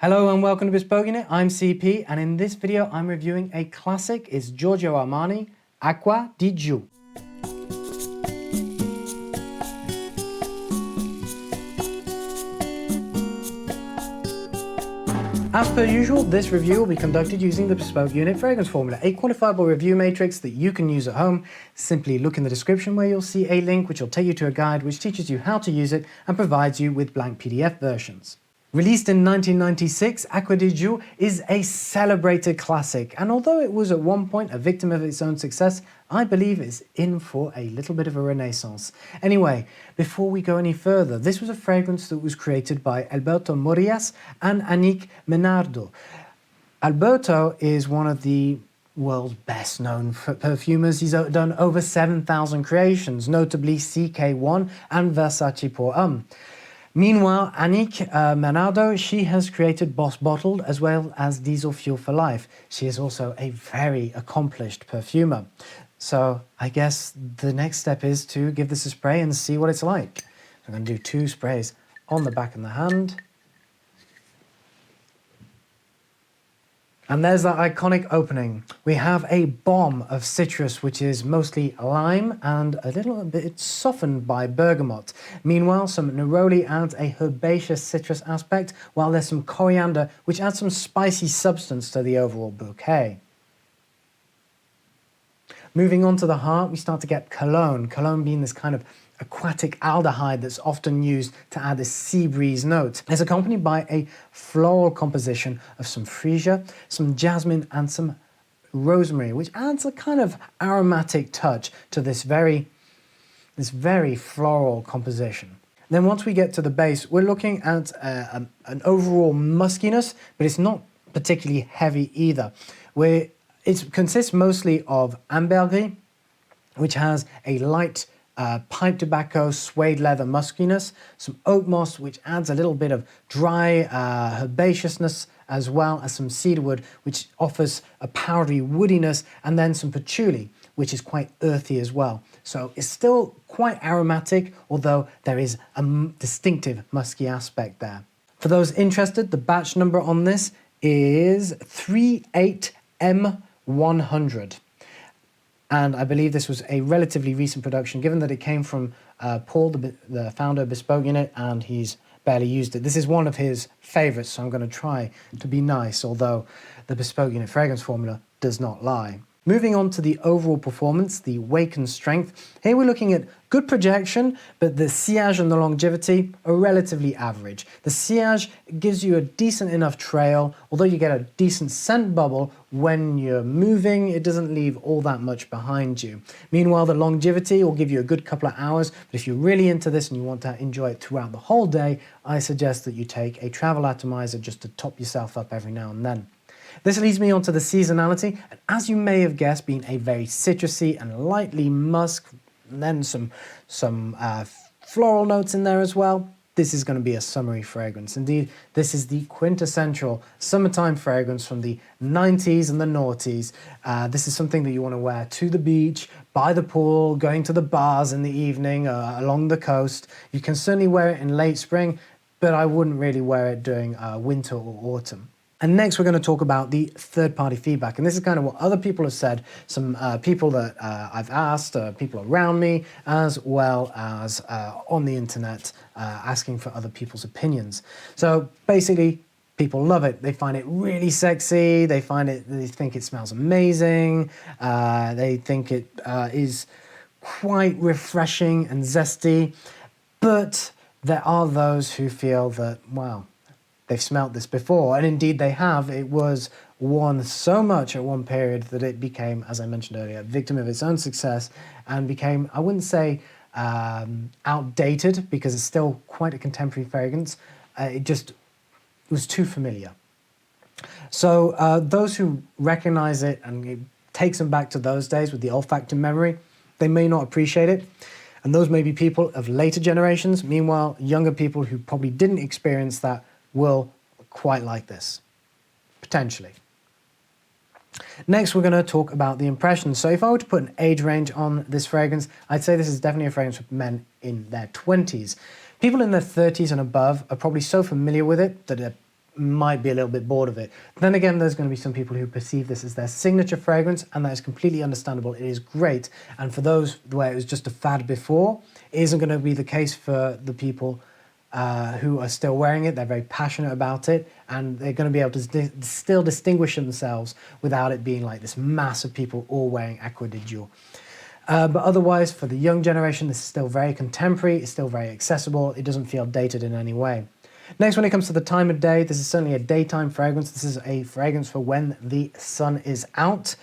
Hello and welcome to Bespoke Unit. I'm CP, and in this video I'm reviewing a classic. It's Giorgio Armani Acqua Di Giò. As per usual, this review will be conducted using the Bespoke Unit Fragrance Formula, a quantifiable review matrix that you can use at home. Simply look in the description where you'll see a link which will take you to a guide which teaches you how to use it and provides you with blank PDF versions. Released in 1996, Acqua Di Giò is a celebrated classic, and although it was at one point a victim of its own success, I believe it's in for a little bit of a renaissance. Anyway, before we go any further, this was a fragrance that was created by Alberto Morillas and Annick Menardo. Alberto is one of the world's best known perfumers. He's done over 7,000 creations, notably CK1 and Versace Pour Homme. Meanwhile, Annick Menardo, she has created Boss Bottled as well as Diesel Fuel for Life. She is also a very accomplished perfumer. So I guess the next step is to give this a spray and see what it's like. So I'm going to do 2 sprays on the back of the hand. And there's that iconic opening. We have a bomb of citrus, which is mostly lime and a little bit softened by bergamot. Meanwhile, some neroli adds a herbaceous citrus aspect, while there's some coriander, which adds some spicy substance to the overall bouquet. Moving on to the heart, we start to get cologne. Cologne being this kind of aquatic aldehyde that's often used to add this sea breeze note. It's accompanied by a floral composition of some freesia, some jasmine and some rosemary, which adds a kind of aromatic touch to this very floral composition. Then once we get to the base, we're looking at an overall muskiness, but it's not particularly heavy either. It consists mostly of ambergris, which has a light pipe tobacco, suede leather muskiness, some oak moss, which adds a little bit of dry herbaceousness, as well as some cedarwood, which offers a powdery woodiness, and then some patchouli, which is quite earthy as well. So it's still quite aromatic, although there is a distinctive musky aspect there. For those interested, the batch number on this is 38M100. And I believe this was a relatively recent production, given that it came from Paul, the founder of Bespoke Unit, and he's barely used it. This is one of his favorites, so I'm going to try to be nice, although the Bespoke Unit Fragrance Formula does not lie. Moving on to the overall performance, the wake and strength. Here we're looking at good projection, but the sillage and the longevity are relatively average. The sillage gives you a decent enough trail, although you get a decent scent bubble when you're moving, it doesn't leave all that much behind you. Meanwhile, the longevity will give you a good couple of hours, but if you're really into this and you want to enjoy it throughout the whole day, I suggest that you take a travel atomizer just to top yourself up every now and then. This leads me on to the seasonality, and as you may have guessed, being a very citrusy and lightly musk, and then some floral notes in there as well, this is going to be a summery fragrance. Indeed, this is the quintessential summertime fragrance from the 90s and the noughties. This is something that you want to wear to the beach, by the pool, going to the bars in the evening, along the coast. You can certainly wear it in late spring, but I wouldn't really wear it during winter or autumn. And next we're going to talk about the third-party feedback, and this is kind of what other people have said, some people that I've asked, people around me, as well as on the internet, asking for other people's opinions. So basically, people love it. They find it really sexy, they think it smells amazing, they think it is quite refreshing and zesty, but there are those who feel that, wow, they've smelt this before, and indeed they have. It was worn so much at one period that it became, as I mentioned earlier, a victim of its own success and became, I wouldn't say outdated, because it's still quite a contemporary fragrance. It was too familiar. So those who recognize it and it takes them back to those days with the olfactory memory, they may not appreciate it. And those may be people of later generations. Meanwhile, younger people who probably didn't experience that will quite like this, potentially. Next, we're going to talk about the impressions. So if I were to put an age range on this fragrance, I'd say this is definitely a fragrance for men in their 20s. People in their 30s and above are probably so familiar with it that might be a little bit bored of it. Then again, there's going to be some people who perceive this as their signature fragrance, and that is completely understandable. It is great. And for those where it was just a fad before, it isn't going to be the case for the people who are still wearing it. They're very passionate about it, and they're going to be able to still distinguish themselves without it being like this mass of people all wearing Acqua Di Giò. But otherwise, for the young generation, this is still very contemporary. It's still very accessible. It doesn't feel dated in any way. Next, when it comes to the time of day, this is certainly a daytime fragrance. This is a fragrance for when the sun is out.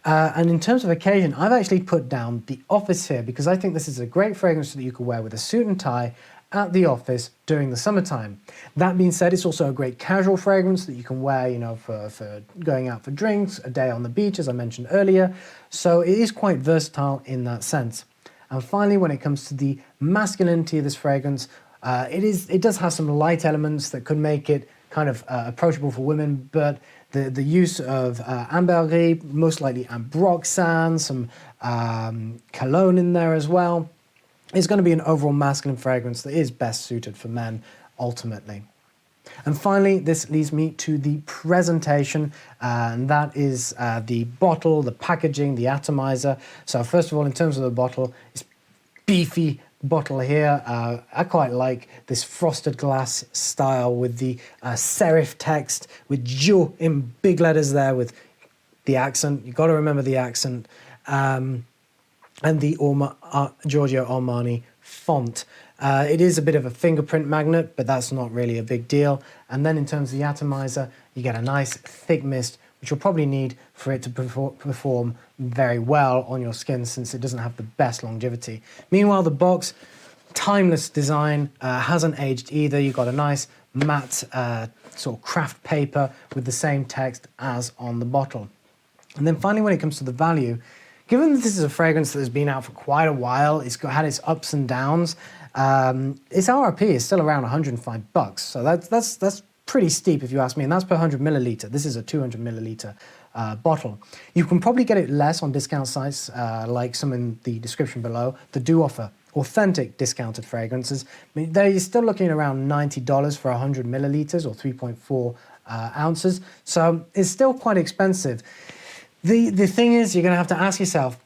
And in terms of occasion, I've actually put down the office here because I think this is a great fragrance that you could wear with a suit and tie at the office during the summertime. That being said, it's also a great casual fragrance that you can wear, you know, for going out for drinks, a day on the beach, as I mentioned earlier. So it is quite versatile in that sense. And finally, when it comes to the masculinity of this fragrance, it does have some light elements that could make it kind of approachable for women, but the use of ambergris, most likely ambroxan, some cologne in there as well, is going to be an overall masculine fragrance that is best suited for men ultimately. And finally, this leads me to the presentation, and that is the bottle, the packaging, the atomizer. So first of all, in terms of the bottle, it's beefy bottle here. I quite like this frosted glass style with the serif text with Giò in big letters there with the accent. You've got to remember the accent. And the Giorgio Armani font. It is a bit of a fingerprint magnet, but that's not really a big deal. And then in terms of the atomizer, you get a nice thick mist, which you'll probably need for it to perform very well on your skin since it doesn't have the best longevity. Meanwhile, the box, timeless design, hasn't aged either. You've got a nice matte sort of craft paper with the same text as on the bottle. And then finally, when it comes to the value, given that this is a fragrance that has been out for quite a while, it's had its ups and downs, its RRP is still around $105. So that's pretty steep if you ask me, and that's per 100 milliliter. This is a 200 milliliter bottle. You can probably get it less on discount sites, like some in the description below, that do offer authentic discounted fragrances. I mean, they're still looking around $90 for 100 milliliters or 3.4 ounces. So it's still quite expensive. The thing is, you're going to have to ask yourself,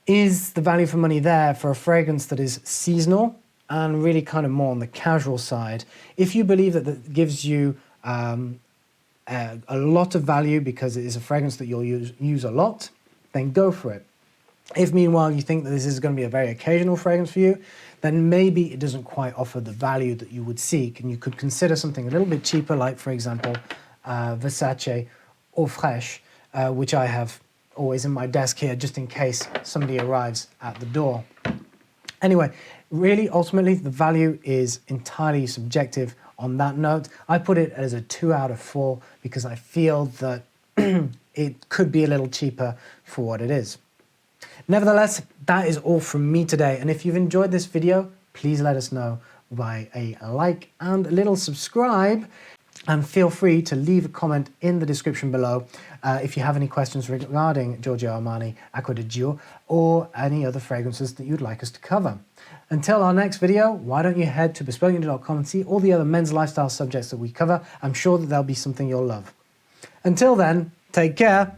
is the value for money there for a fragrance that is seasonal and really kind of more on the casual side? If you believe that that gives you a lot of value because it is a fragrance that you'll use a lot, then go for it. If meanwhile you think that this is going to be a very occasional fragrance for you, then maybe it doesn't quite offer the value that you would seek, and you could consider something a little bit cheaper, like for example Versace Eau Fraiche, which I have always in my desk here just in case somebody arrives at the door. Anyway, really ultimately the value is entirely subjective on that note. I put it as a 2 out of 4 because I feel that it could be a little cheaper for what it is. Nevertheless, that is all from me today, and if you've enjoyed this video, please let us know by a like and a little subscribe. And feel free to leave a comment in the description below if you have any questions regarding Giorgio Armani Acqua Di Giò or any other fragrances that you'd like us to cover. Until our next video, why don't you head to bespokeunit.com and see all the other men's lifestyle subjects that we cover. I'm sure that there'll be something you'll love. Until then, take care.